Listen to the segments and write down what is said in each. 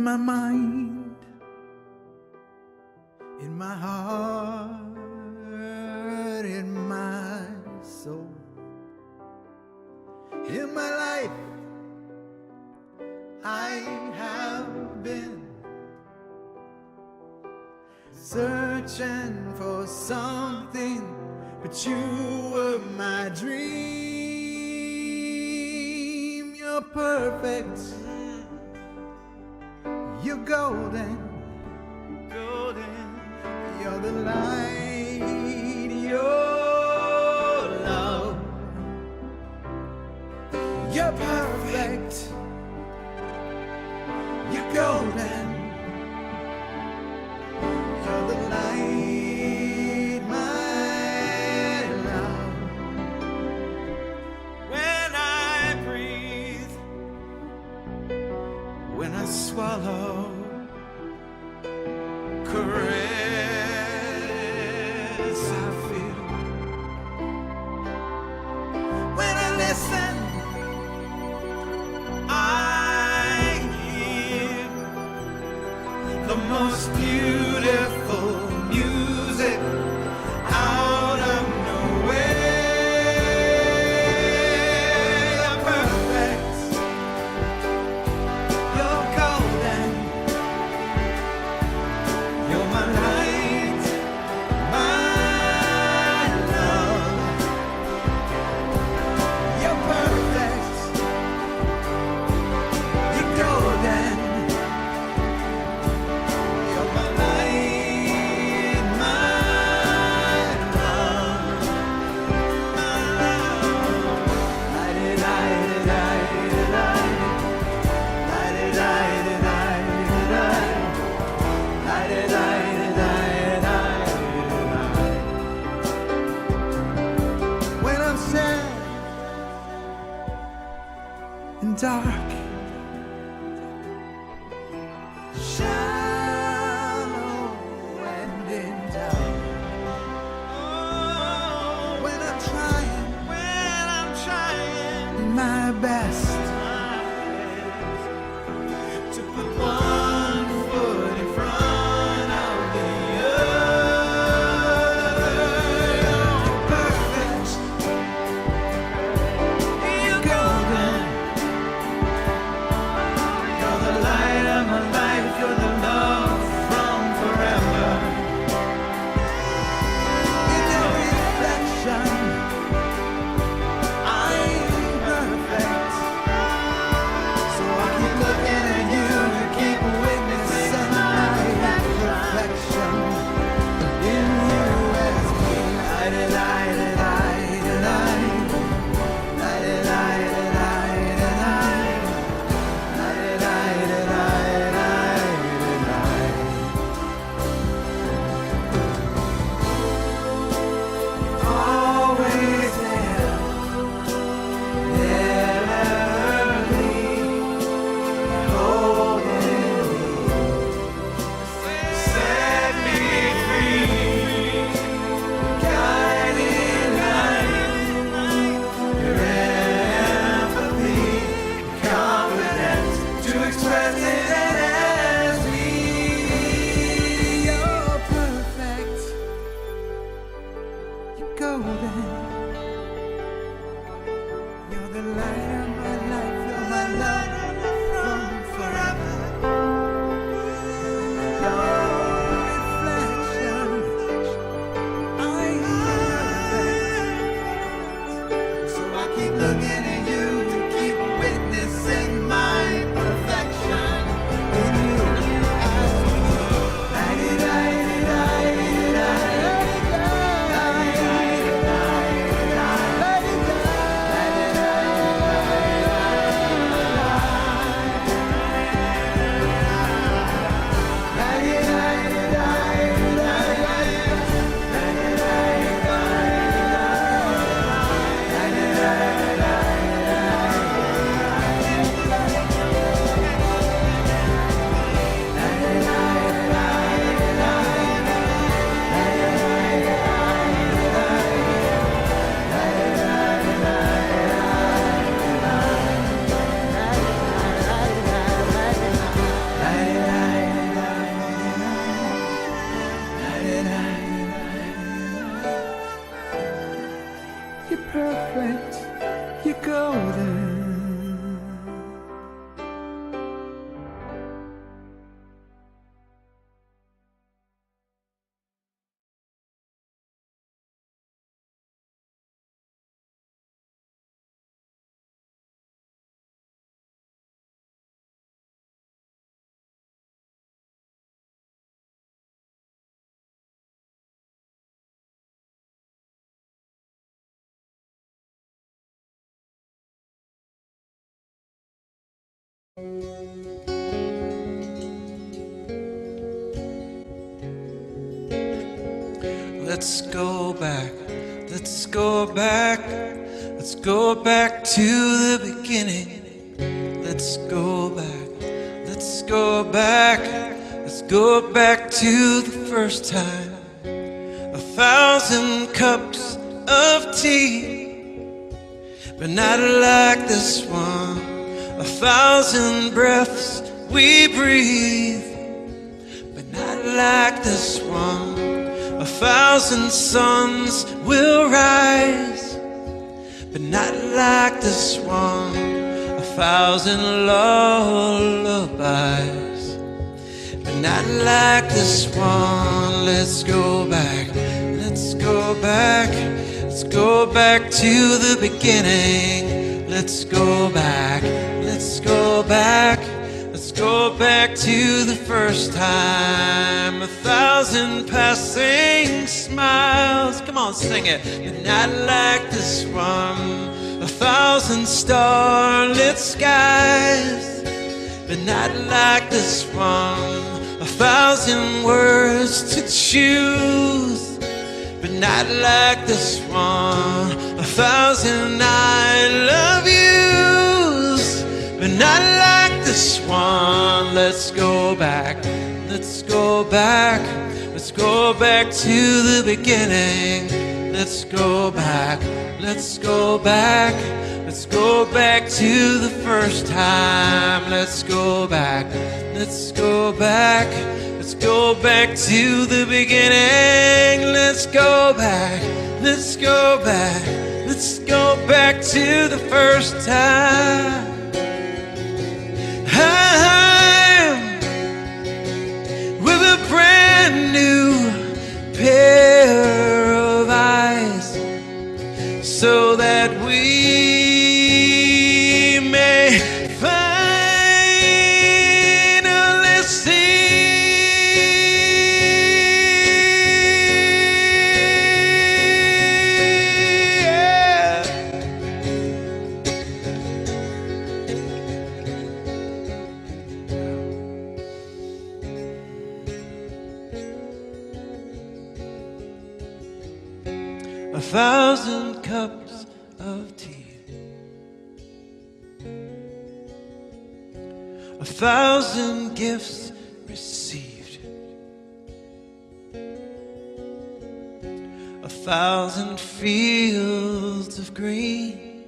my mind, in my heart, in my soul, in my life. I have been searching for something, but you were my dream. You're perfect, you're golden, golden. You're the light, your love. You're perfect, you're golden. You're the light, my love. When I breathe, when I swallow, caress I feel. When I listen, I hear the most beautiful music out of nowhere. You're perfect, you're golden. You're my light, my love. You're perfect, you're golden. You're my light, Let's go back, let's go back, let's go back to the beginning. Let's go back, let's go back, let's go back to the first time. 1,000 cups of tea, but not like this one. 1,000 breaths we breathe, but not like this one. 1,000 suns will rise, but not like this one. 1,000 lullabies, but not like this one. Let's go back, let's go back, let's go back to the beginning. Let's go back, let's go back, let's go back to the first time. 1,000 passing smiles, come on, sing it, but not like this one. 1,000 starlit skies, but not like this one. 1,000 words to choose, but not like this one. 1,000 I love yous, but not like this one. Let's go back, let's go back, let's go back to the beginning. Let's go back, let's go back, let's go back to the first time. Let's go back, let's go back, let's go back to the beginning. Let's go back, let's go back, let's go back to the first time. With a brand new pair of eyes, so that we may finally see. Yeah. 1,000 cups of tea, 1,000 gifts received, 1,000 fields of green,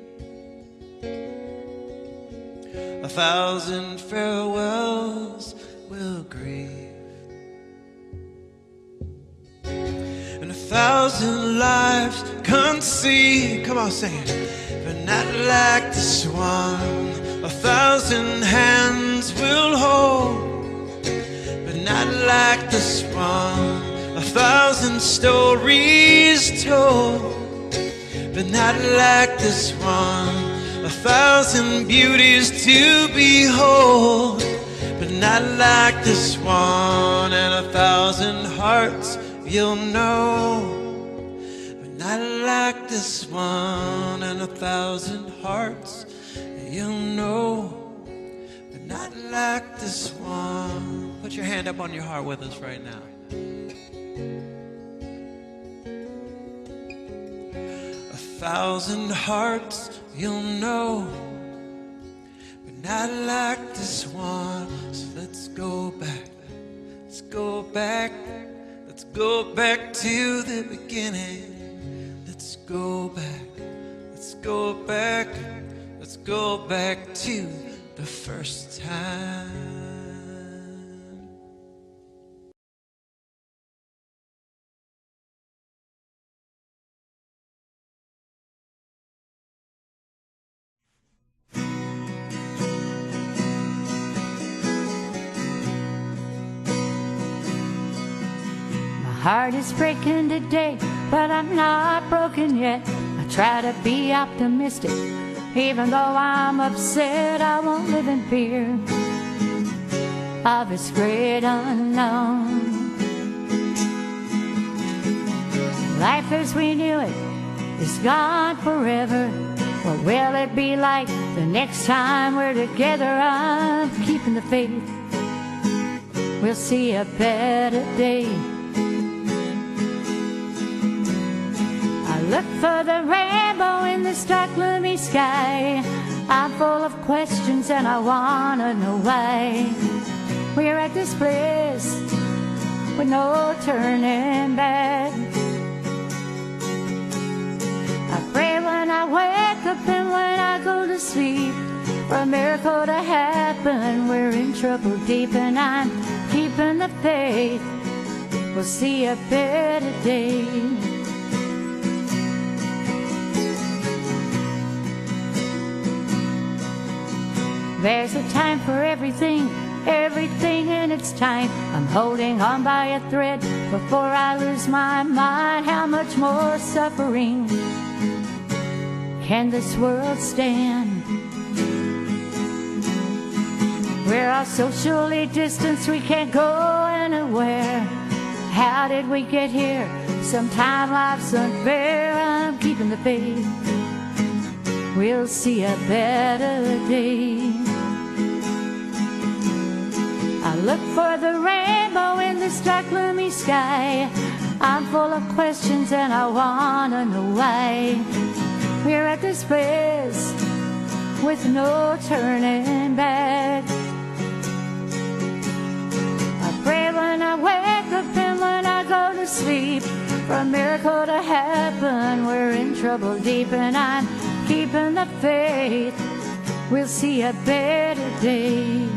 1,000 farewells will grieve, and 1,000 lives conceived. Come on, sing it. But not like this one. 1,000 hands will hold, but not like this one. 1,000 stories told, but not like this one. 1,000 beauties to behold, but not like this one. And 1,000 hearts you'll know, but not like this one. And 1,000 hearts you'll know, but not like this one. Put your hand up on your heart with us right now. 1,000 hearts you'll know, but not like this one. So let's go back, let's go back, let's go back to the beginning. Let's go back, let's go back, let's go back to the first time. Heart is breaking today, but I'm not broken yet. I try to be optimistic, even though I'm upset. I won't live in fear of this great unknown. Life as we knew it is gone forever. What will it be like the next time we're together? I'm keeping the faith. We'll see a better day. I look for the rainbow in this dark, gloomy sky. I'm full of questions and I wanna know why we're at this place with no turning back. I pray when I wake up and when I go to sleep for a miracle to happen. We're in trouble deep and I'm keeping the faith. We'll see a better day. There's a time for everything, everything in its time. I'm holding on by a thread before I lose my mind. How much more suffering can this world stand? We're all socially distanced, we can't go anywhere. How did we get here? Sometime life's unfair. I'm keeping the faith. We'll see a better day. I look for the rainbow in this dark, gloomy sky. I'm full of questions and I wanna know why we're at this place with no turning back. I pray when I wake up and when I go to sleep for a miracle to happen. We're in trouble deep and I'm keeping the faith. We'll see a better day.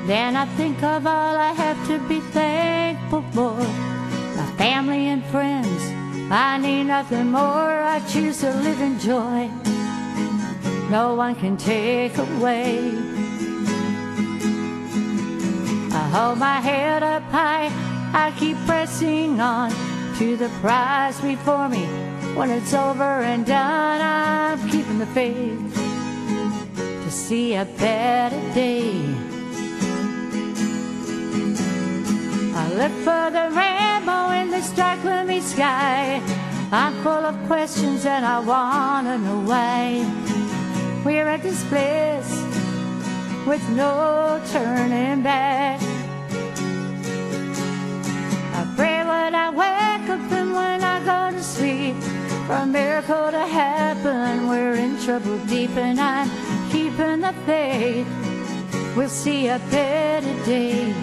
Then I think of all I have to be thankful for. My family and friends, I need nothing more. I choose to live in joy, no one can take away. I hold my head up high, I keep pressing on to the prize before me. When it's over and done, I'm keeping the faith to see a better day. I look for the rainbow in this dark, gloomy sky. I'm full of questions and I wanna know why we're at this place with no turning back. I pray when I wake up and when I go to sleep for a miracle to happen. We're in trouble deep and I'm keeping the faith. We'll see a better day.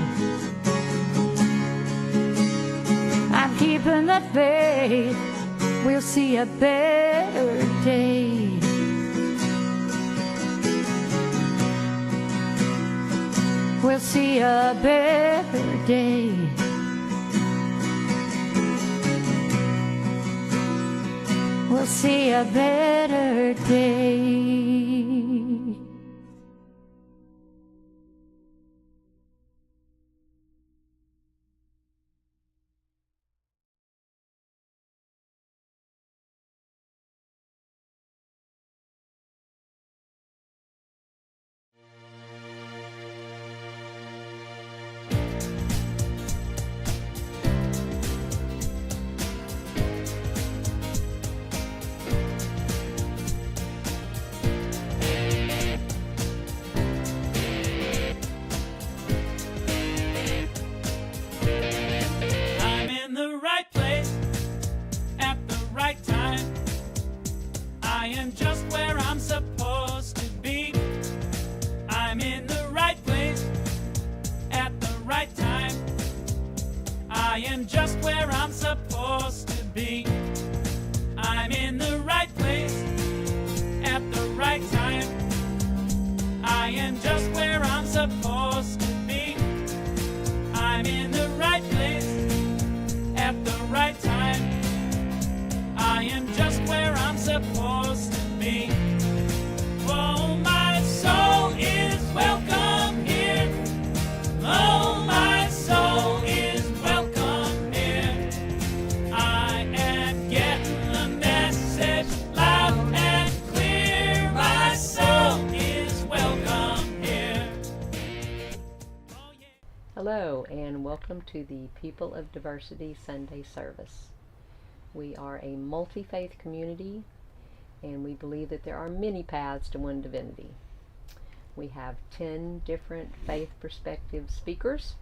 I'm keeping the faith. We'll see a better day. We'll see a better day. We'll see a better day. I am just where I'm supposed to be. I'm in the right place at the right time. I am just where I'm supposed to be. I'm in the right place at the right time. I am just where I'm supposed to be. I'm in the right place at the right time. I am just where I'm supposed to be. Oh, my soul is welcome here. Oh, my soul is welcome here. I am getting the message. Hello, and welcome to the People of Diversity Sunday service. We are a multi-faith community, and we believe that there are many paths to one divinity. We have 10 different faith perspective speakers,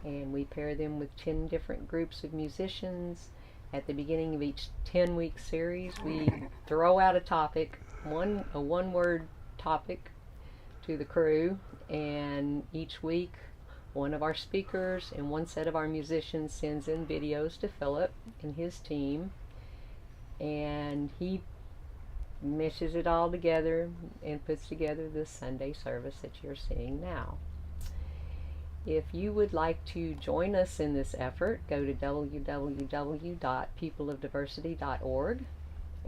and we pair them with 10 different groups of musicians. At the beginning of each 10-week series, we throw out a topic, a one-word topic to the crew, and each week one of our speakers and one set of our musicians sends in videos to Philip and his team, and he meshes it all together and puts together this Sunday service that you're seeing now. If you would like to join us in this effort, go to www.peopleofdiversity.org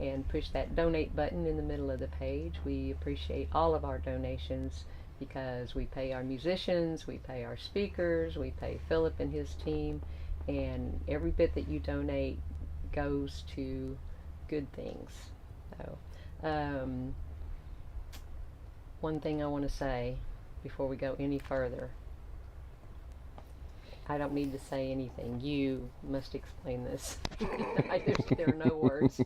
and push that donate button in the middle of the page. We appreciate all of our donations because we pay our musicians, we pay our speakers, we pay Philip and his team, and every bit that you donate goes to good things. So, one thing I want to say before we go any further, I don't need to say anything. You must explain this. There are no words.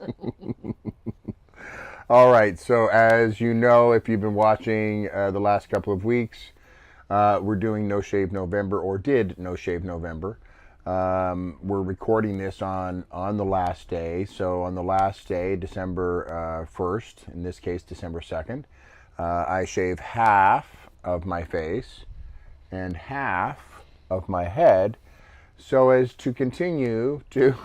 All right, so as you know, if you've been watching the last couple of weeks, we're doing No Shave November, or did No Shave November. We're recording this on the last day. So on the last day, December 1st, in this case December 2nd, I shave half of my face and half of my head so as to continue to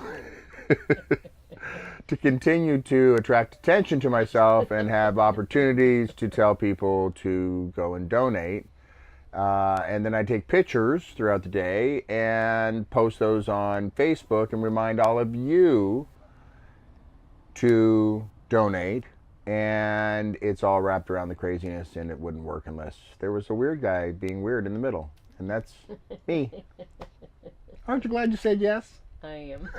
attract attention to myself and have opportunities to tell people to go and donate. And then I take pictures throughout the day and post those on Facebook and remind all of you to donate. And it's all wrapped around the craziness, and it wouldn't work unless there was a weird guy being weird in the middle. And that's me. Aren't you glad you said yes? I am.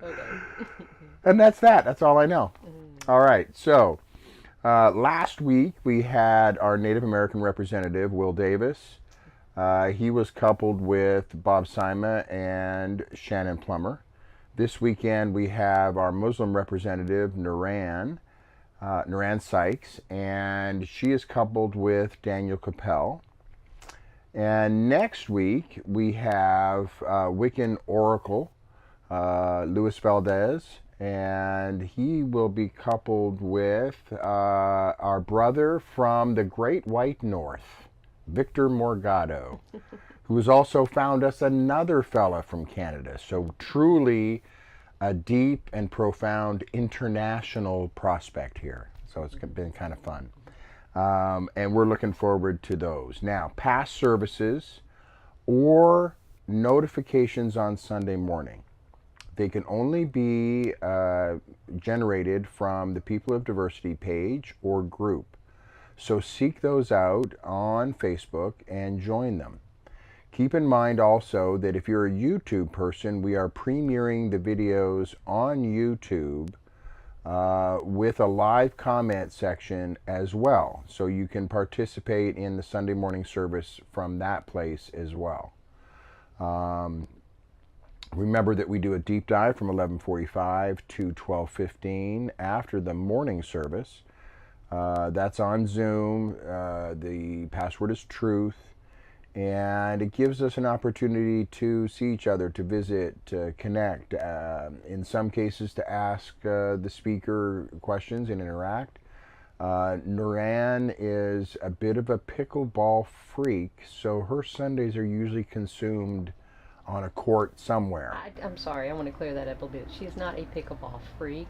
Okay. And that's that. That's all I know. All right. So last week we had our Native American representative, Will Davis. He was coupled with Bob Sima and Shannon Plummer. This weekend we have our Muslim representative, Nuran Sykes, and she is coupled with Daniel Capel. And next week we have Wiccan Oracle, Luis Valdez, and he will be coupled with our brother from the Great White North, Victor Morgado, who has also found us another fella from Canada. So truly a deep and profound international prospect here. So it's been kind of fun. And we're looking forward to those. Now, past services or notifications on Sunday morning, they can only be generated from the People of Diversity page or group. So seek those out on Facebook and join them. Keep in mind also that if you're a YouTube person, we are premiering the videos on YouTube with a live comment section as well. So you can participate in the Sunday morning service from that place as well. Remember that we do a deep dive from 11:45 to 12:15 after the morning service. That's on Zoom. The password is truth. And it gives us an opportunity to see each other, to visit, to connect, in some cases to ask the speaker questions and interact. Nuran is a bit of a pickleball freak, so her Sundays are usually consumed on a court somewhere. I'm sorry, I want to clear that up a bit. She's not a pickleball freak.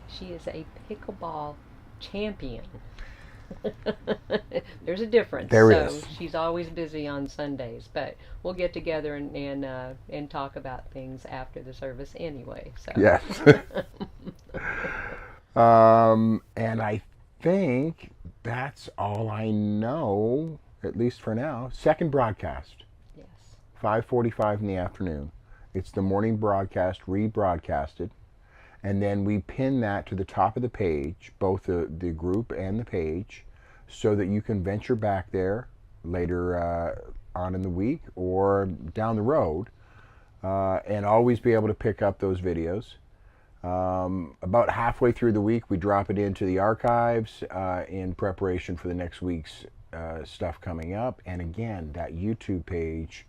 She is a pickleball champion. There's a difference. There is. She's always busy on Sundays, but we'll get together and talk about things after the service anyway. So. Yes. And I think that's all I know, at least for now. Second broadcast. Yes. 5:45 in the afternoon. It's the morning broadcast rebroadcasted. And then we pin that to the top of the page, both the group and the page, so that you can venture back there later on in the week or down the road and always be able to pick up those videos. About halfway through the week, we drop it into the archives in preparation for the next week's stuff coming up. And again, that YouTube page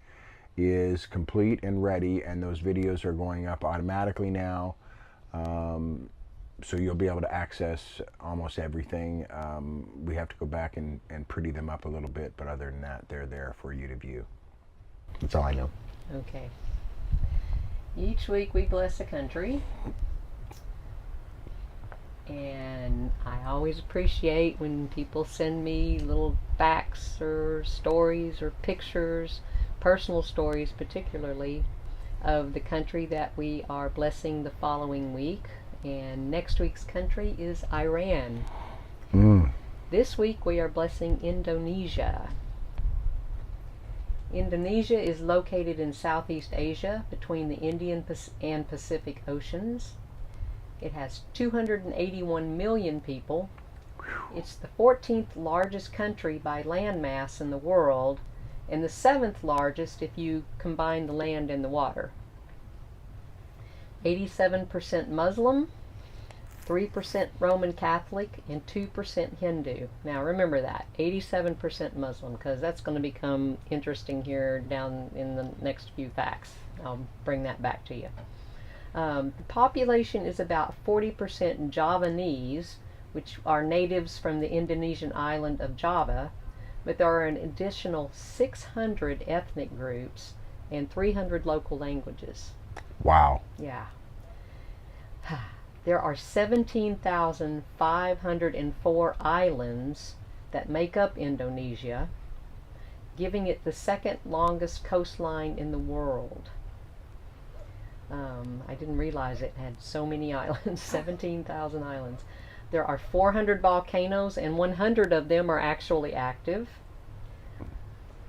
is complete and ready, and those videos are going up automatically now. So you'll be able to access almost everything. We have to go back and pretty them up a little bit, but other than that, they're there for you to view. That's all I know. Okay. Each week we bless a country. And I always appreciate when people send me little facts or stories or pictures, personal stories particularly, of the country that we are blessing the following week. And next week's country is Iran. This week we are blessing Indonesia. Indonesia is located in Southeast Asia between the Indian and Pacific Oceans. It has 281 million people. It's the 14th largest country by landmass in the world, and the 7th largest if you combine the land and the water. 87% Muslim, 3% Roman Catholic, and 2% Hindu. Now remember that, 87% Muslim, because that's going to become interesting here down in the next few facts. I'll bring that back to you. The population is about 40% Javanese, which are natives from the Indonesian island of Java, but there are an additional 600 ethnic groups and 300 local languages. Wow. Yeah. There are 17,504 islands that make up Indonesia, giving it the second longest coastline in the world. I didn't realize it had so many islands, 17,000 islands. There are 400 volcanoes, and 100 of them are actually active.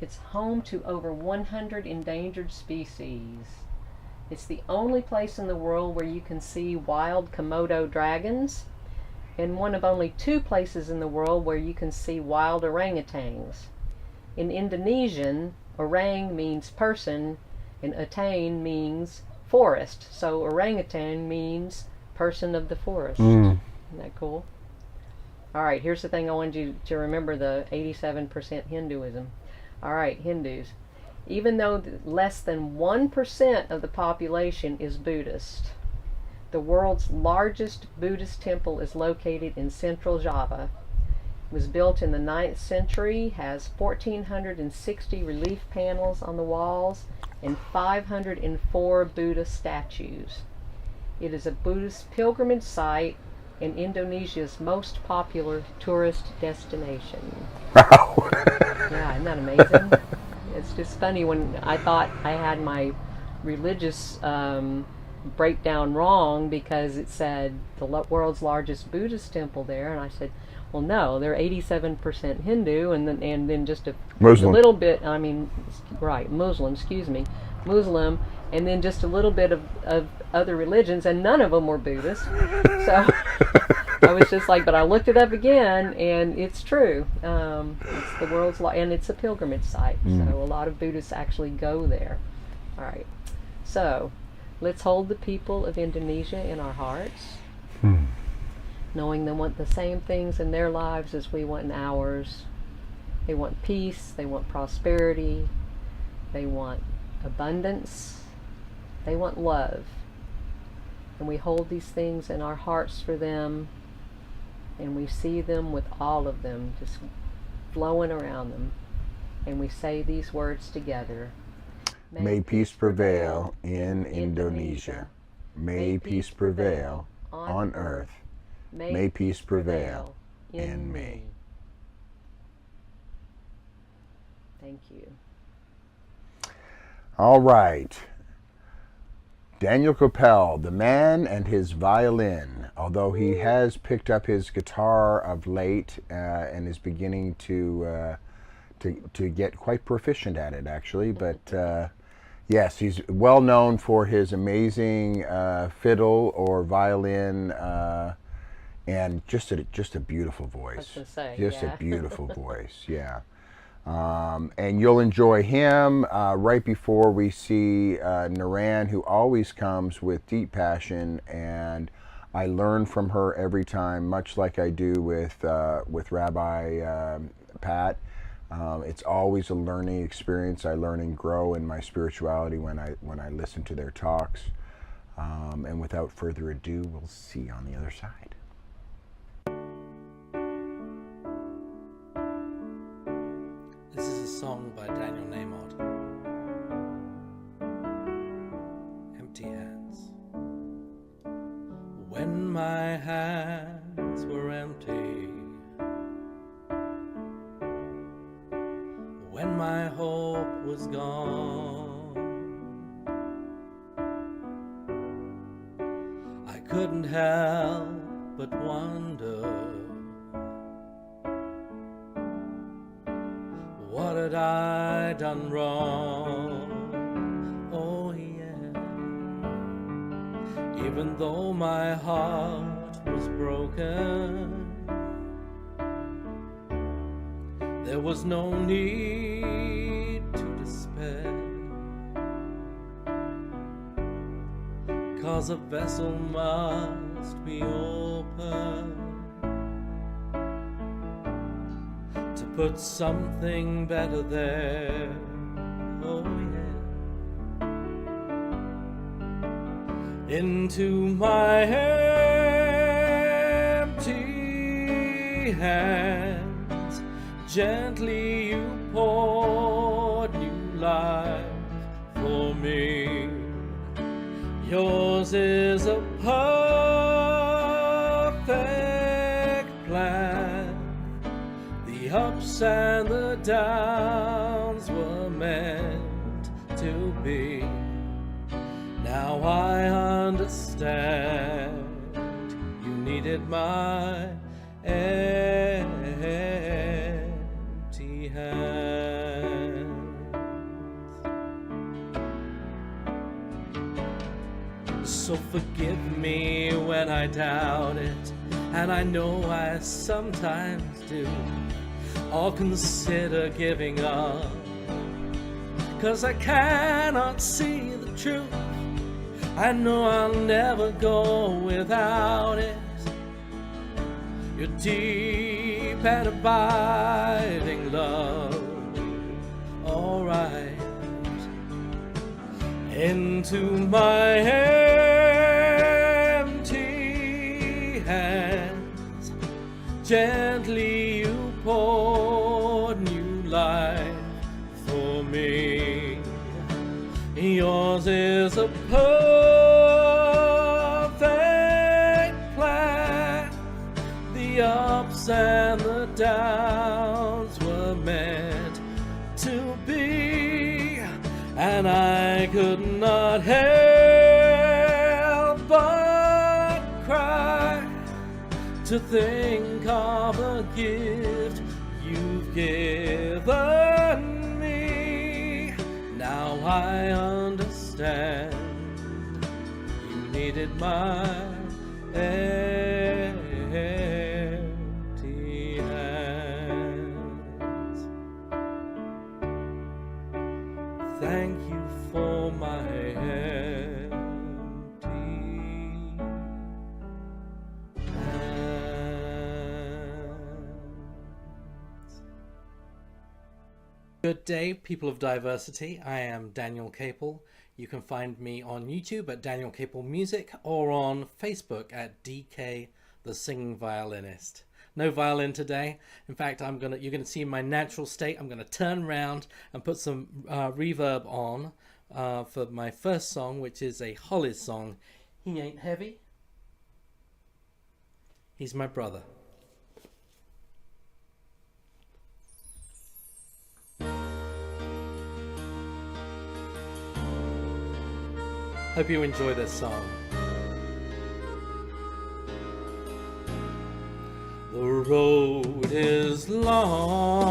It's home to over 100 endangered species. It's the only place in the world where you can see wild Komodo dragons, and one of only 2 places in the world where you can see wild orangutans. In Indonesian, orang means person, and utan means forest. So orangutan means person of the forest. Isn't that cool? Alright, here's the thing I wanted you to remember, the 87% Hinduism. Alright, Hindus. Even though less than 1% of the population is Buddhist, the world's largest Buddhist temple is located in central Java. It was built in the 9th century, has 1,460 relief panels on the walls, and 504 Buddha statues. It is a Buddhist pilgrimage site and Indonesia's most popular tourist destination. Wow. Yeah, isn't that amazing? It's just funny, when I thought I had my religious breakdown wrong because it said the world's largest Buddhist temple there, and I said, well, no, they're 87% Hindu, and then just a little bit, Muslim, and then just a little bit of other religions, and none of them were Buddhist. So I was just like, but I looked it up again, and it's true. It's the world's and it's a pilgrimage site, so a lot of Buddhists actually go there. All right, so let's hold the people of Indonesia in our hearts, knowing they want the same things in their lives as we want in ours. They want peace, they want prosperity, they want abundance, they want love. And we hold these things in our hearts for them, and we see them with all of them just flowing around them. And we say these words together. May peace prevail in Indonesia. May peace prevail on earth. May peace prevail in me. Thank you. All right. Daniel Coppell, the man and his violin. Although he has picked up his guitar of late and is beginning to get quite proficient at it, actually. But yes, he's well known for his amazing fiddle or violin and just a beautiful voice. I was gonna say, just yeah. a beautiful voice, yeah. And you'll enjoy him right before we see Naran, who always comes with deep passion, and I learn from her every time, much like I do with Rabbi Pat. It's always a learning experience. I learn and grow in my spirituality when I listen to their talks. And without further ado, we'll see you on the other side. This is a song by Daniel Namod. Empty Hands. When my hands were empty, when my hope was gone, I couldn't help but wonder, what had I done wrong? Oh yeah. Even though my heart was broken, there was no need to despair, 'cause a vessel must be open to put something better there. Oh yeah. Into my empty hands, gently you poured new life for me. Yours is a perfect plan. The ups and the downs were meant to be. Now I understand. You needed my empty hands. So forgive me when I doubt it, and I know I sometimes do, or consider giving up, 'cause I cannot see the truth. I know I'll never go without it. Your deep and abiding love, alright. Into my empty hands, gently you poured new life for me. Yours is a perfect plan. The ups and the downs were meant to be, and I could not help but cry to think of the gift you've given me. Now I understand. You needed my empty hands. Thank you for my empty hands. Good day, people of diversity. I am Daniel Capel. You can find me on YouTube at Daniel Capel Music, or on Facebook at DK the Singing Violinist. No violin today. In fact, you're gonna see my natural state. I'm gonna turn around and put some reverb on for my first song, which is a Hollies song. He ain't heavy. He's my brother. Hope you enjoy this song. The road is long,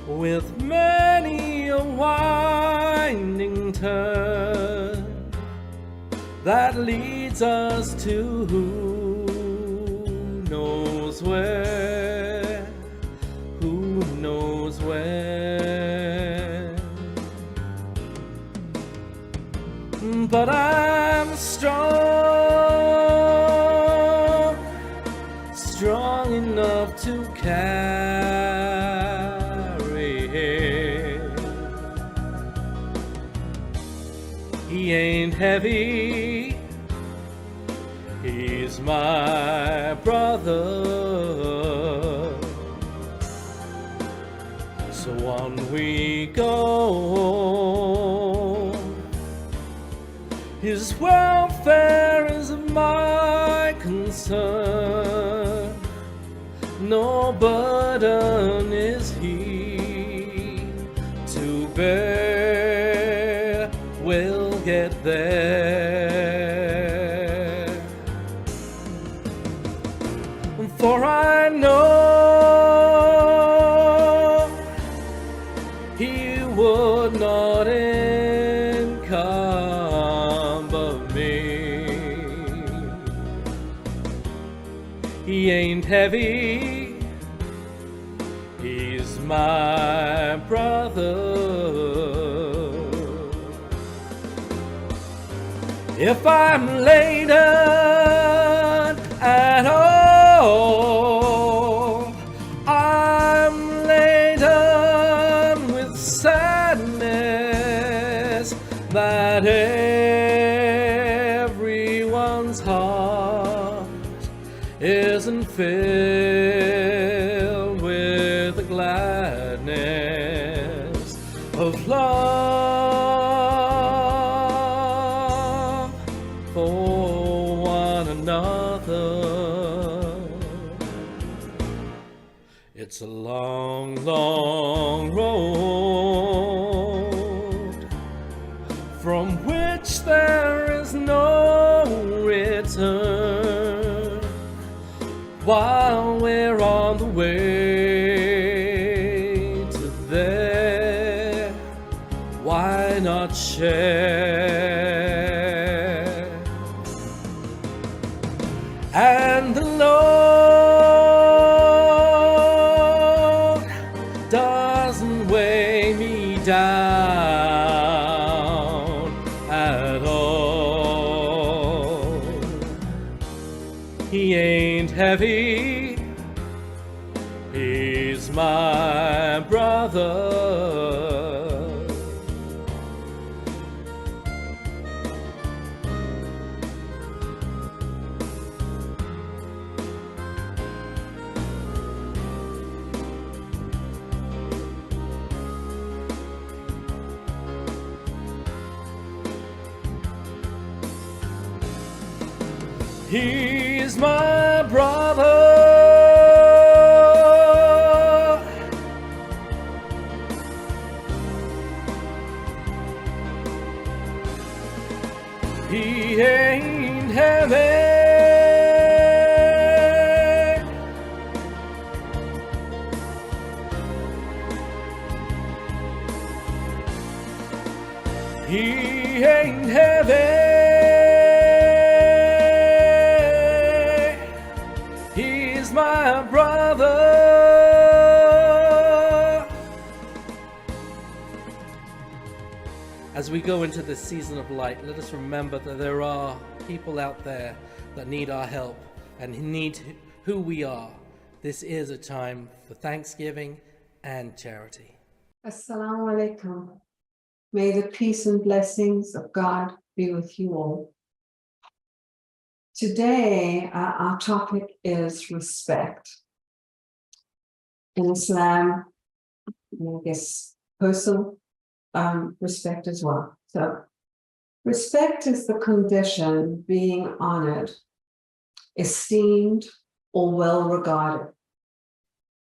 with many a winding turn that leads leads us to who knows where, who knows where. But I'm strong, strong enough to carry it. He ain't heavy, he's my brother. So on we go. His welfare is my concern. No burden is he to bear. We'll get there. For I know he would not encumber me. He ain't heavy, he's my brother. If I'm laden at all, I'm laden with sadness that everyone's heart isn't filled with the gladness of love for one another. It's a long, long road from which there is no return. While we're on the way to there, why not share? And the Lord doesn't weigh me down at all. He ain't heavy, he's my brother. He's my brother. He ain't heavy, he ain't heavy. He's my brother. As we go into this season of light, let us remember that there are people out there that need our help and need who we are. This is a time for thanksgiving and charity. Assalamu alaikum. May the peace and blessings of God be with you all. Today, our topic is respect. In Islam, I guess personal respect as well. So, respect is the condition being honored, esteemed, or well regarded.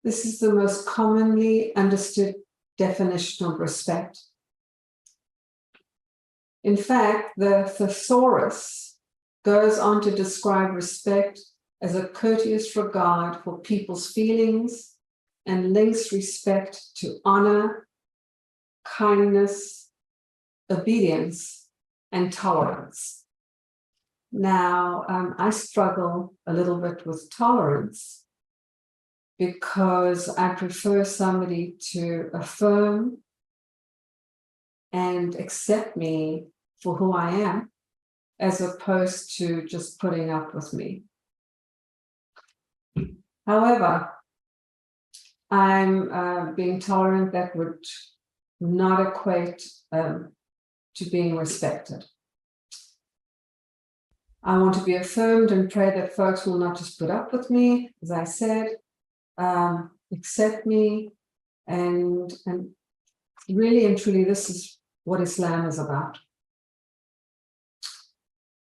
This is the most commonly understood definition of respect. In fact, the thesaurus goes on to describe respect as a courteous regard for people's feelings and links respect to honor, kindness, obedience, and tolerance. Now, I struggle a little bit with tolerance because I prefer somebody to affirm and accept me for who I am, as opposed to just putting up with me. However, I'm being tolerant that would not equate to being respected. I want to be affirmed and pray that folks will not just put up with me, as I said, accept me, and really and truly, this is what Islam is about.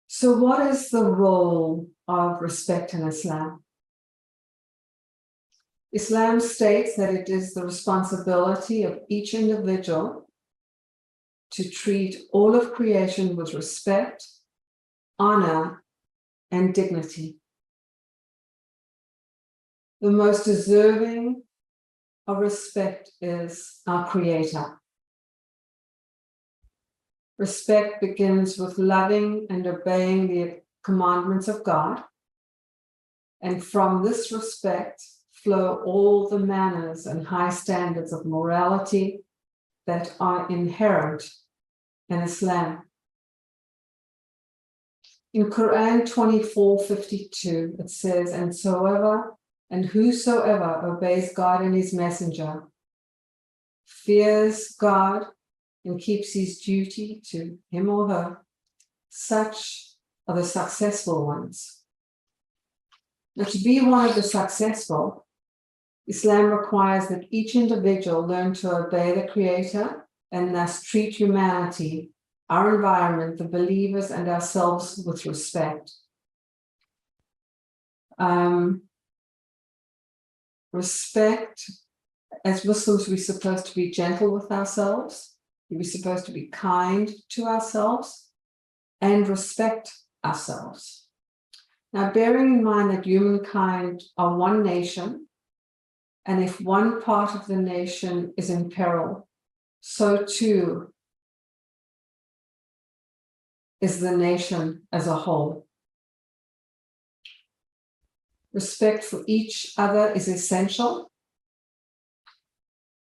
So what is the role of respect in Islam? Islam states that it is the responsibility of each individual to treat all of creation with respect, honor, and dignity. The most deserving of respect is our Creator. Respect begins with loving and obeying the commandments of God, and from this respect flow all the manners and high standards of morality that are inherent in Islam. In Quran 24:52, it says, and whosoever obeys God and his messenger, fears God and keeps his duty to him or her, such are the successful ones. Now, to be one of the successful, Islam requires that each individual learn to obey the Creator and thus treat humanity, our environment, the believers, and ourselves with respect. Respect, as Muslims, we're supposed to be gentle with ourselves, we're supposed to be kind to ourselves, and respect ourselves. Now, bearing in mind that humankind are one nation, and if one part of the nation is in peril, so too is the nation as a whole. Respect for each other is essential.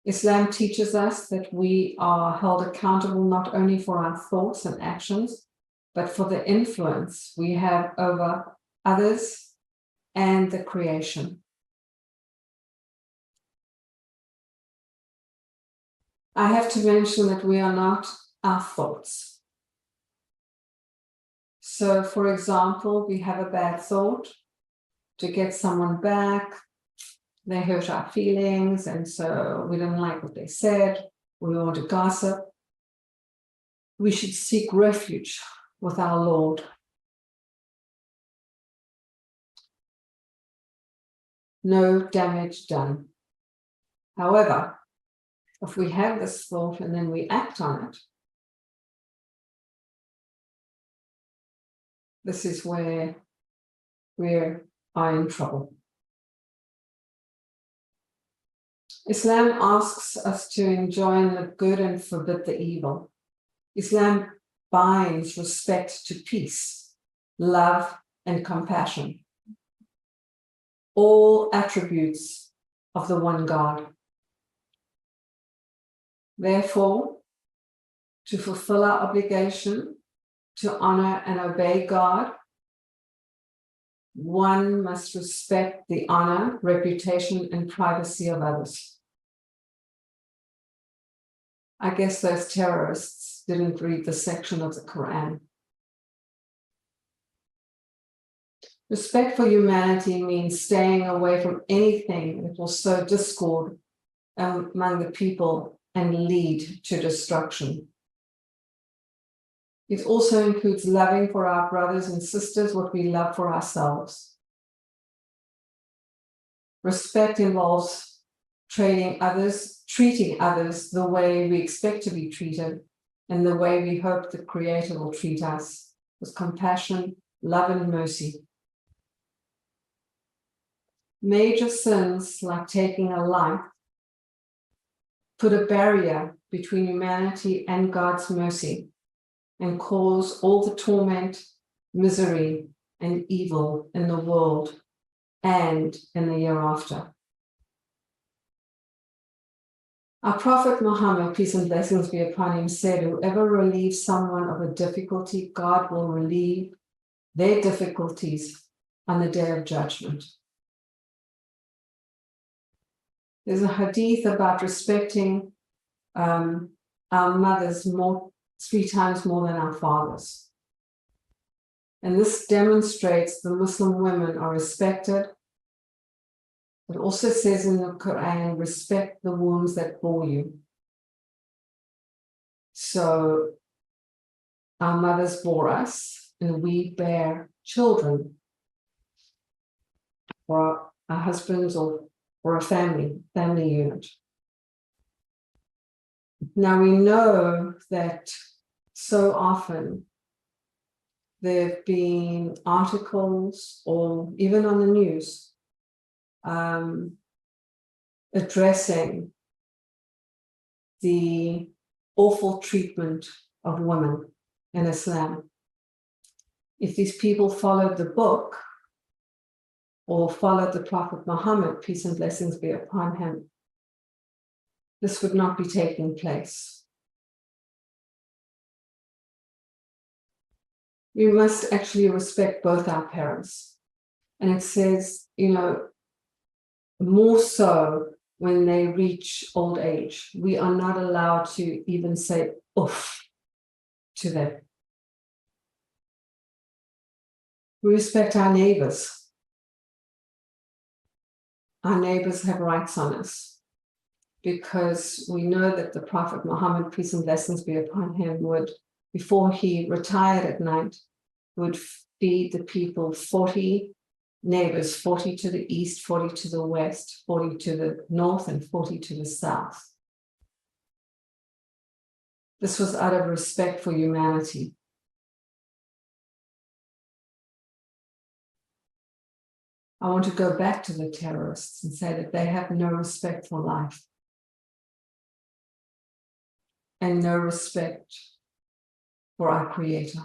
Islam teaches us that we are held accountable not only for our thoughts and actions, but for the influence we have over others and the creation. I have to mention that we are not our thoughts. So, for example, we have a bad thought to get someone back, they hurt our feelings, and so we don't like what they said, we want to gossip. We should seek refuge with our Lord. No damage done. However, if we have this thought and then we act on it, this is where we are in trouble. Islam asks us to enjoin the good and forbid the evil. Islam binds respect to peace, love, and compassion, all attributes of the one God. Therefore, to fulfill our obligation to honor and obey God, one must respect the honor, reputation, and privacy of others. I guess those terrorists didn't read the section of the Quran. Respect for humanity means staying away from anything that will sow discord among the people and lead to destruction. It also includes loving for our brothers and sisters what we love for ourselves. Respect involves treating others the way we expect to be treated and the way we hope the Creator will treat us, with compassion, love, and mercy. Major sins, like taking a life, put a barrier between humanity and God's mercy and cause all the torment, misery, and evil in the world and in the year after. Our Prophet Muhammad, peace and blessings be upon him, said, whoever relieves someone of a difficulty, God will relieve their difficulties on the day of judgment. There's a hadith about respecting our mothers 3 times more than our fathers. And this demonstrates the Muslim women are respected. It also says in the Quran, respect the wombs that bore you. So our mothers bore us, and we bear children, or our husbands, or a family unit. Now we know that so often there have been articles or even on the news addressing the awful treatment of women in Islam. If these people followed the book or followed the Prophet Muhammad, peace and blessings be upon him, this would not be taking place. We must actually respect both our parents. And it says, more so when they reach old age. We are not allowed to even say oof to them. We respect our neighbors. Our neighbors have rights on us because we know that the Prophet Muhammad, peace and blessings be upon him, would, before he retired at night, would feed the people 40 neighbors, 40 to the east, 40 to the west, 40 to the north, and 40 to the south. This was out of respect for humanity. I want to go back to the terrorists and say that they have no respect for life and no respect for our Creator.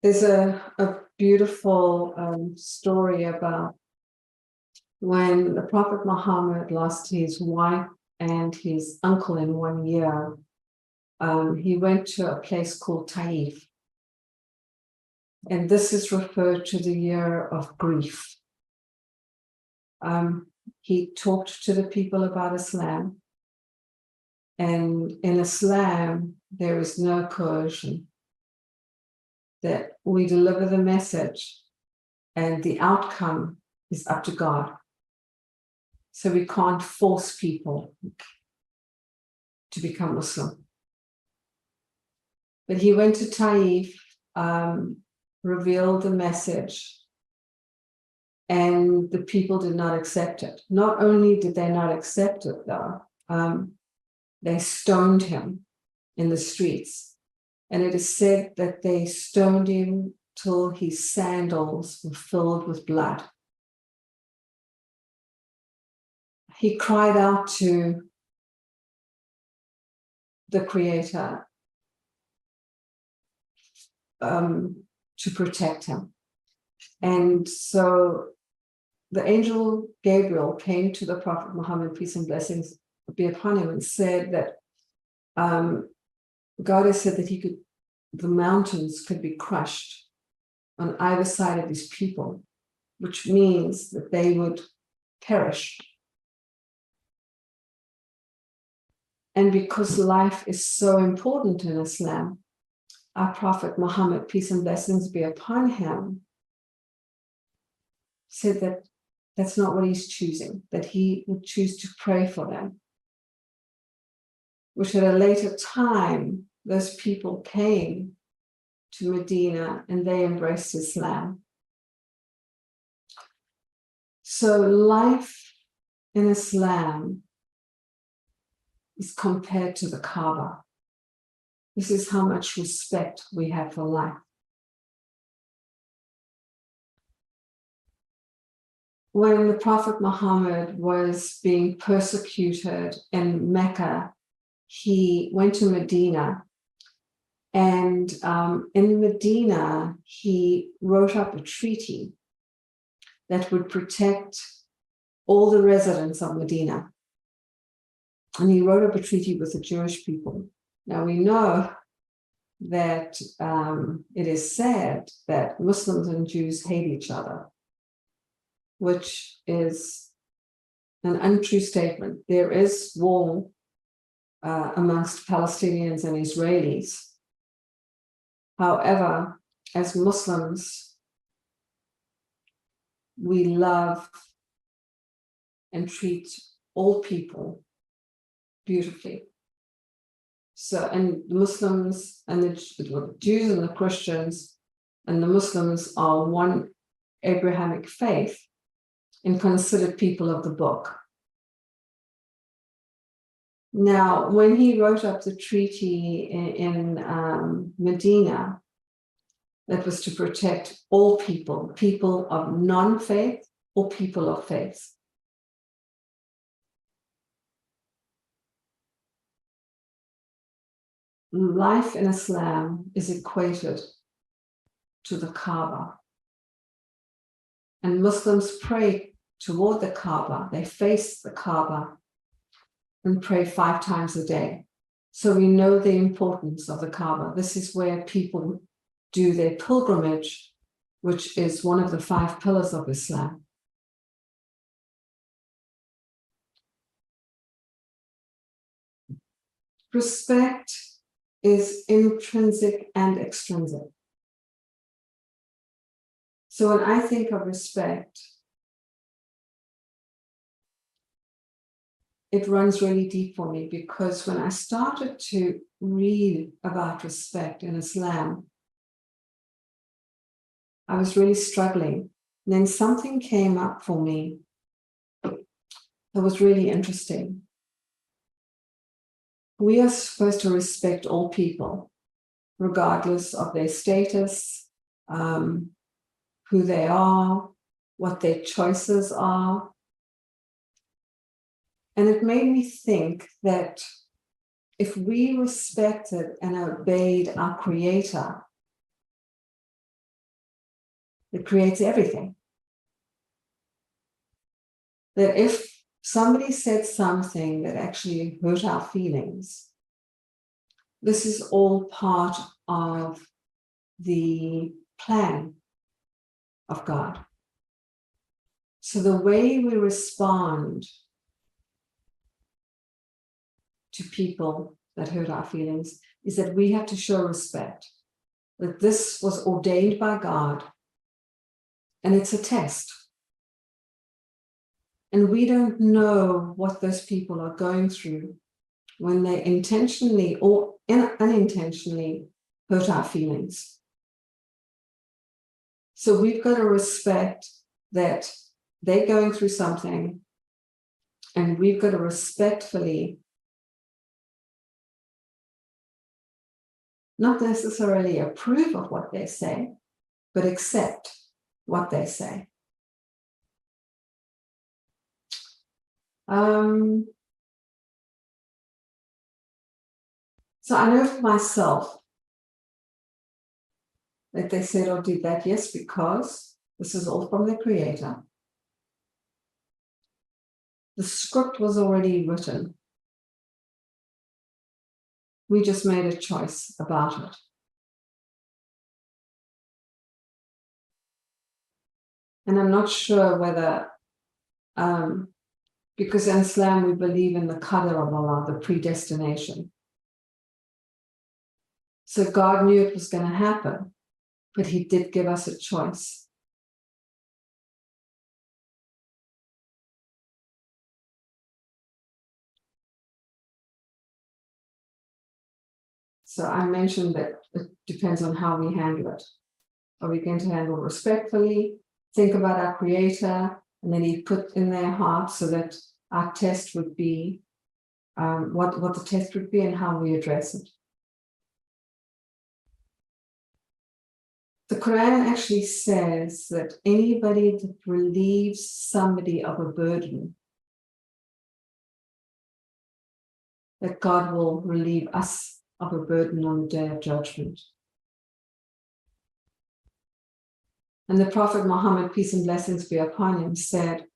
There's a beautiful story about when the Prophet Muhammad lost his wife and his uncle in 1 year. He went to a place called Taif. And this is referred to the year of grief. He talked to the people about Islam. And in Islam, there is no coercion. That we deliver the message and the outcome is up to God. So we can't force people to become Muslim. But he went to Taif, revealed the message, and the people did not accept it. Not only did they not accept it, though, they stoned him in the streets. And it is said that they stoned him till his sandals were filled with blood. He cried out to the Creator to protect him. And so the angel Gabriel came to the Prophet Muhammad, peace and blessings be upon him, and said that God has said that the mountains could be crushed on either side of these people, which means that they would perish. And because life is so important in Islam, our Prophet Muhammad, peace and blessings be upon him, said that that's not what he's choosing, that he would choose to pray for them. Which at a later time, those people came to Medina and they embraced Islam. So life in Islam is compared to the Kaaba. This is how much respect we have for life. When the Prophet Muhammad was being persecuted in Mecca, he went to Medina, and in Medina, he wrote up a treaty that would protect all the residents of Medina. And he wrote up a treaty with the Jewish people. Now we know that it is said that Muslims and Jews hate each other, which is an untrue statement. There is war amongst Palestinians and Israelis. However, as Muslims, we love and treat all people beautifully. So, and the Muslims and the Jews and the Christians and the Muslims are one Abrahamic faith and considered people of the book. Now, when he wrote up the treaty in Medina, that was to protect all people, people of non-faith or people of faith. Life in Islam is equated to the Kaaba. And Muslims pray toward the Kaaba, they face the Kaaba and pray 5 times a day. So we know the importance of the Kaaba. This is where people do their pilgrimage, which is one of the 5 pillars of Islam. Respect is intrinsic and extrinsic. So when I think of respect, it runs really deep for me, because when I started to read about respect in Islam, I was really struggling. And then something came up for me that was really interesting. We are supposed to respect all people, regardless of their status, who they are, what their choices are. And it made me think that if we respected and obeyed our Creator, that creates everything, that if somebody said something that actually hurt our feelings, this is all part of the plan of God. So the way we respond to people that hurt our feelings is that we have to show respect, that this was ordained by God and it's a test. And we don't know what those people are going through when they intentionally or unintentionally hurt our feelings. So we've got to respect that they're going through something, and we've got to respectfully, not necessarily approve of what they say, but accept what they say. So I know for myself that they said or did that, yes, because this is all from the Creator. The script was already written. We just made a choice about it. And I'm not sure whether, because in Islam we believe in the qadr of Allah, the predestination. So God knew it was going to happen, but He did give us a choice. So I mentioned that it depends on how we handle it. Are we going to handle respectfully, think about our Creator, and then He put in their heart so that our test would be what the test would be and how we address it. The Quran actually says that anybody that relieves somebody of a burden, that God will relieve us of a burden on the day of judgment. And the Prophet Muhammad, peace and blessings be upon him, said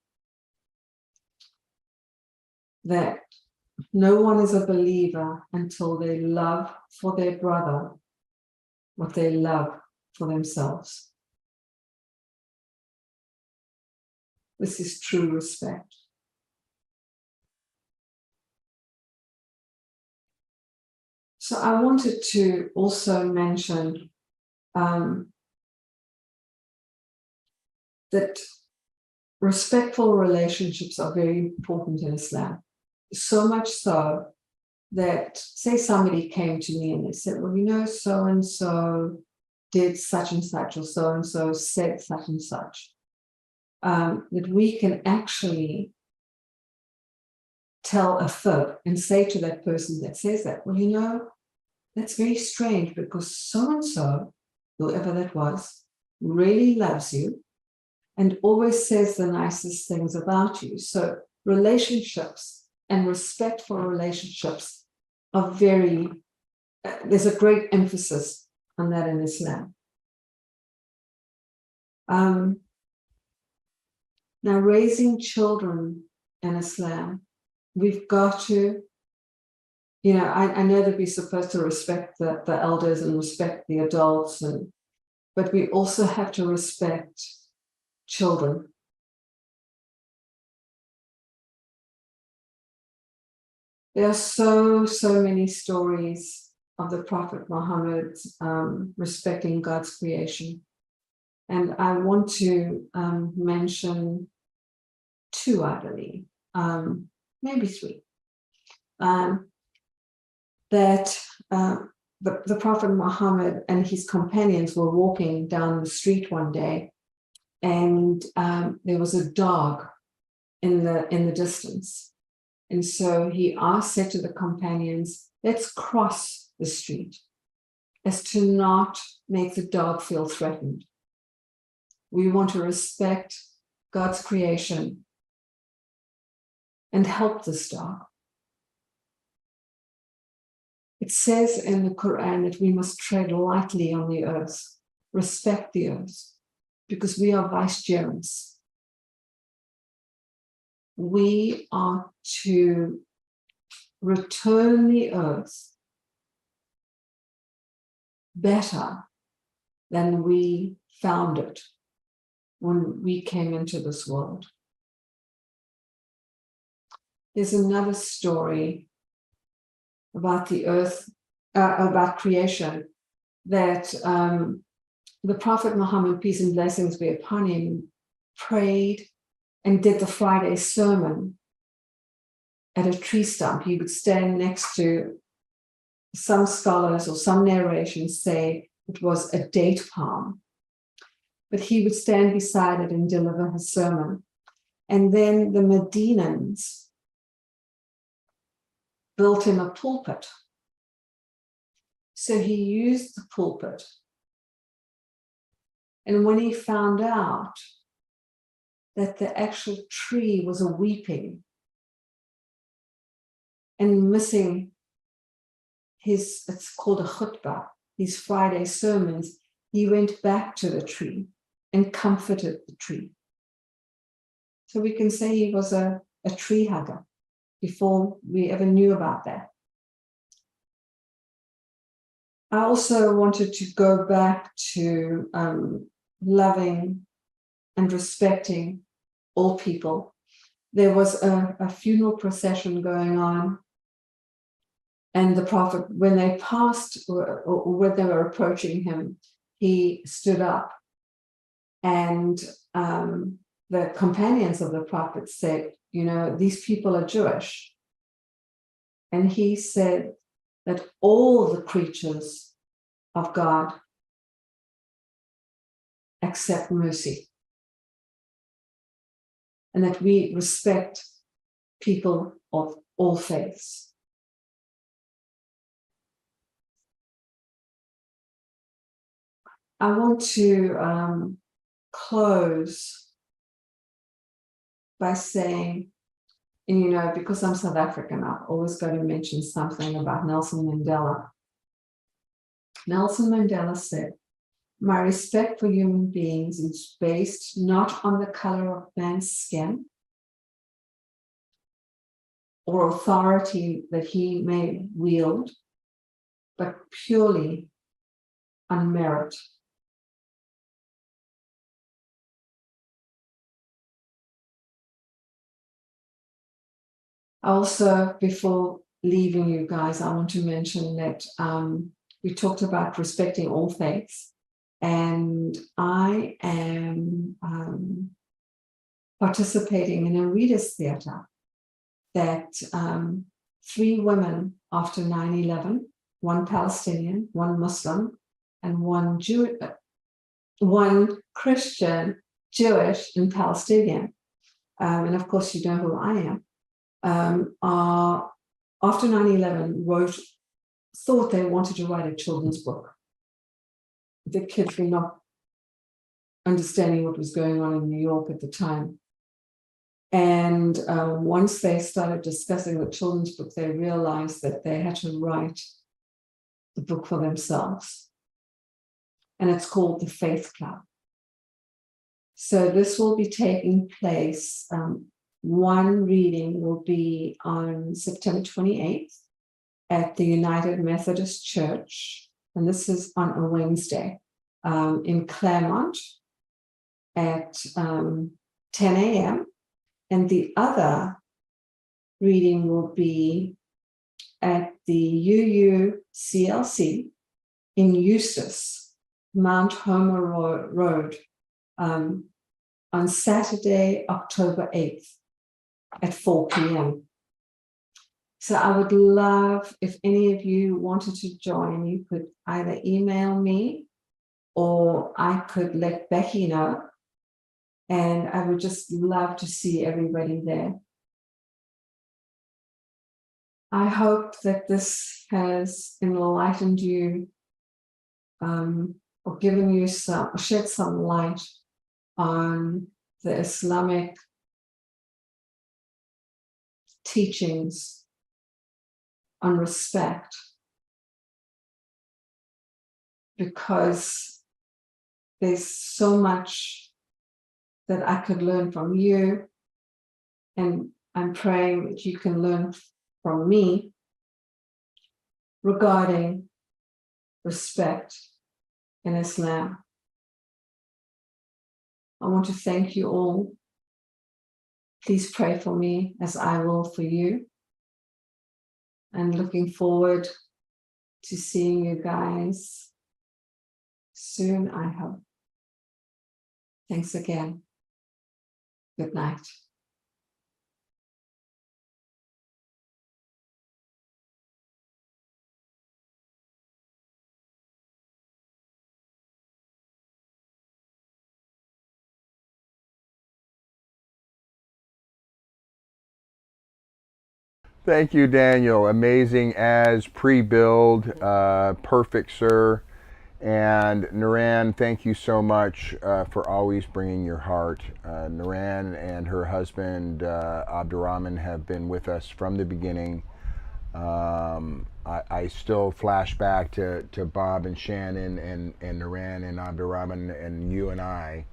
that no one is a believer until they love for their brother what they love for themselves. This is true respect. So I wanted to also mention that respectful relationships are very important in Islam. So much so that, say somebody came to me and they said, well, you know, so-and-so did such and such, or so-and-so said such and such, that we can actually tell a fib and say to that person that says that, well, you know, that's very strange because so-and-so, whoever that was, really loves you and always says the nicest things about you. So relationships and respect for relationships are very, there's a great emphasis on that in Islam. Now, raising children in Islam, we've got to, you know, I know that we're supposed to respect the elders and respect the adults, but we also have to respect children. There are so many stories of the Prophet Muhammad respecting God's creation. And I want to mention two, I believe, maybe three. That the Prophet Muhammad and his companions were walking down the street one day, and there was a dog in the distance. And so he said to the companions, let's cross the street as to not make the dog feel threatened. We want to respect God's creation and help this dog. It says in the Quran that we must tread lightly on the earth, respect the earth, because we are vicegerents. We are to return the earth better than we found it when we came into this world. There's another story about the earth, about creation, that the Prophet Muhammad, peace and blessings be upon him, prayed and did the Friday sermon at a tree stump. He would stand next to, some scholars or some narrations say it was a date palm, but he would stand beside it and deliver his sermon. And then the Medinans built him a pulpit. So he used the pulpit. And when he found out that the actual tree was weeping and missing his, it's called a khutbah, his Friday sermons, he went back to the tree and comforted the tree. So we can say he was a tree hugger before we ever knew about that. I also wanted to go back to loving and respecting all people. There was a funeral procession going on, and the Prophet, when they passed or when they were approaching him, he stood up, and the companions of the Prophet said, you know, these people are Jewish. And he said that all the creatures of God accept mercy, and that we respect people of all faiths. I want to close by saying And you know, because I'm South African, I've always got to mention something about Nelson Mandela. Nelson Mandela said, "My respect for human beings is based not on the color of man's skin or authority that he may wield, but purely on merit." Also, before leaving you guys, I want to mention that we talked about respecting all faiths, and I am participating in a readers' theatre that 3 women after 9/11, one Palestinian, one Muslim, and one Christian, Jewish, and Palestinian, and of course you know who I am, are after 9/11 thought they wanted to write a children's book. The kids were not understanding what was going on in New York at the time. And once they started discussing the children's book, they realized that they had to write the book for themselves. And it's called The Faith Club. So this will be taking place. One reading will be on September 28th at the United Methodist Church. And this is on a Wednesday in Claremont at 10 a.m. And the other reading will be at the UUCLC in Eustis, Mount Homer Road, on Saturday, October 8th at 4 p.m. So I would love if any of you wanted to join, you could either email me or I could let Becky know. And I would just love to see everybody there. I hope that this has enlightened you or given you shed some light on the Islamic teachings on respect, because there's so much that I could learn from you, and I'm praying that you can learn from me regarding respect in Islam. I want to thank you all. Please pray for me as I will for you. And looking forward to seeing you guys soon, I hope. Thanks again. Good night. Thank you, Daniel. Amazing as pre-build, perfect, sir. And Naran, thank you so much for always bringing your heart. Naran and her husband, Abdurrahman, have been with us from the beginning. I still flash back to Bob and Shannon and Naran and Abdurrahman and you and I,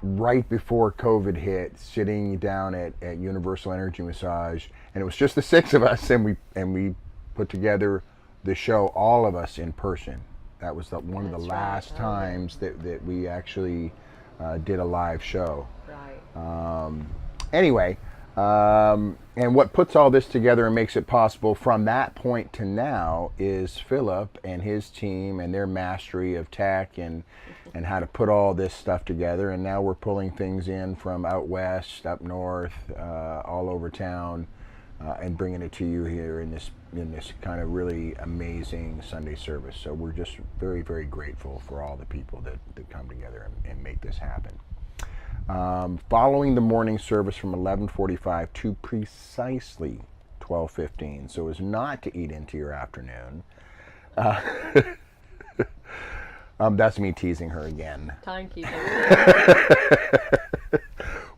right before COVID hit, sitting down at Universal Energy Massage, and it was just the 6 of us, and we put together the show, all of us in person. That was one of the last times that we actually did a live show. Right. Anyway, and what puts all this together and makes it possible from that point to now is Philip and his team and their mastery of tech and how to put all this stuff together. And now we're pulling things in from out west, up north, all over town, and bringing it to you here in this kind of really amazing Sunday service. So we're just very, very grateful for all the people that come together and make this happen. Following the morning service from 11:45 to precisely 12:15, so as not to eat into your afternoon. That's me teasing her again. Timekeeping.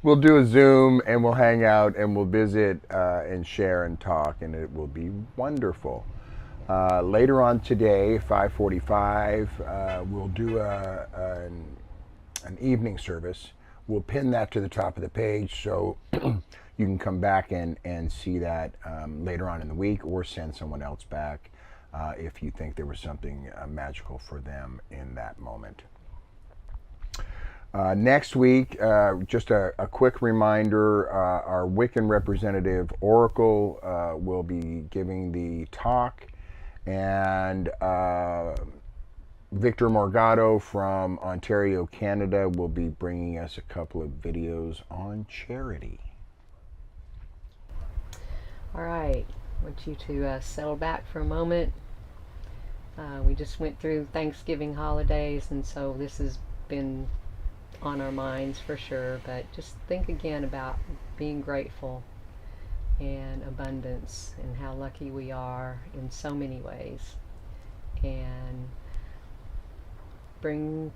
we'll do a Zoom and we'll hang out and we'll visit and share and talk, and it will be wonderful. Later on today, 5:45, we'll do an evening service. We'll pin that to the top of the page so you can come back and see that later on in the week, or send someone else back if you think there was something magical for them in that moment. Next week, just a quick reminder, our Wiccan representative, Oracle, will be giving the talk, and Victor Morgado from Ontario, Canada, will be bringing us a couple of videos on charity. All right, I want you to settle back for a moment. We just went through Thanksgiving holidays, and so this has been on our minds for sure, but just think again about being grateful and abundance and how lucky we are in so many ways, and bring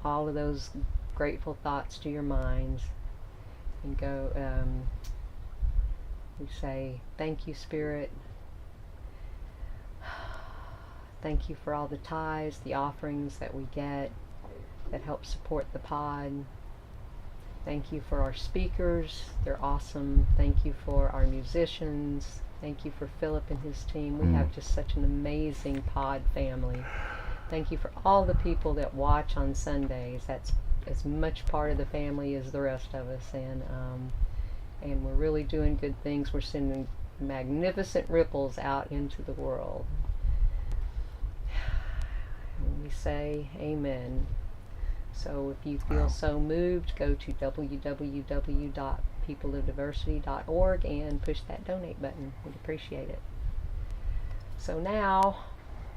all of those grateful thoughts to your minds and go, we say, thank you, Spirit. Thank you for all the tithes, the offerings that we get that help support the pod. Thank you for our speakers. They're awesome. Thank you for our musicians. Thank you for Philip and his team. We have just such an amazing pod family. Thank you for all the people that watch on Sundays. That's as much part of the family as the rest of us. And we're really doing good things. We're sending magnificent ripples out into the world. And we say amen. So if you feel so moved, go to www.peopleofdiversity.org and push that donate button. We'd appreciate it. So now,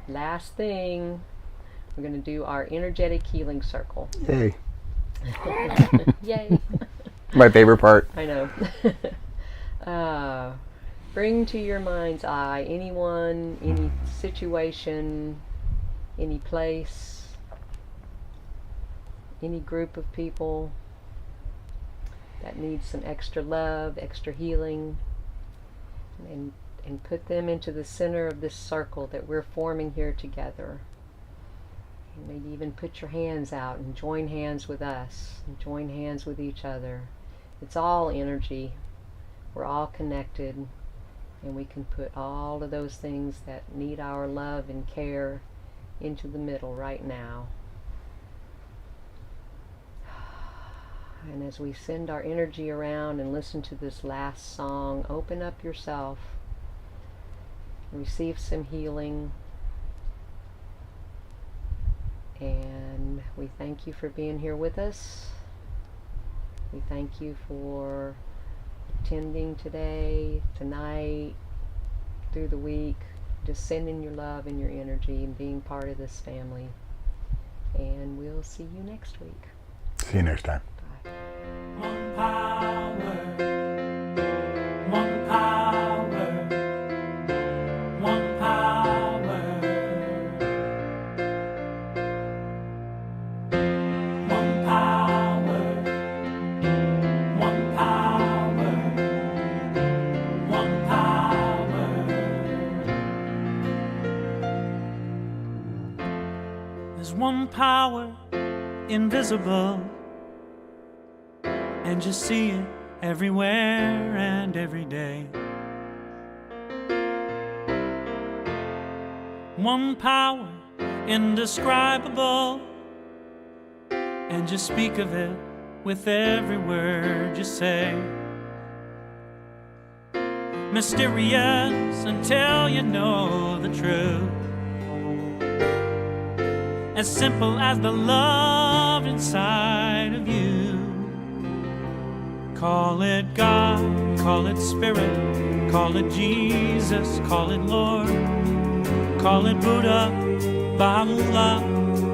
last thing, we're going to do our energetic healing circle. Yay. Yay. My favorite part. I know. Bring to your mind's eye anyone, any situation, any place, any group of people that needs some extra love, extra healing, and put them into the center of this circle that we're forming here together. And maybe even put your hands out and join hands with us, and join hands with each other. It's all energy. We're all connected, and we can put all of those things that need our love and care into the middle right now. And as we send our energy around and listen to this last song, open up yourself, receive some healing, and we thank you for being here with us. We thank you for attending today, tonight, through the week, just sending your love and your energy and being part of this family. And we'll see you next week. See you next time. One power, one power, one power, one power, one power, one power. There's one power invisible, and just see it everywhere and every day. One power indescribable, and just speak of it with every word you say. Mysterious until you know the truth, as simple as the love inside of you. Call it God, call it Spirit, call it Jesus, call it Lord, call it Buddha, Baha'u'llah,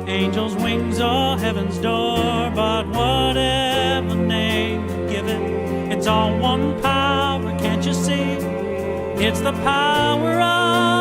angels' wings or heaven's door. But whatever name you give it, it's all one power, can't you see? It's the power of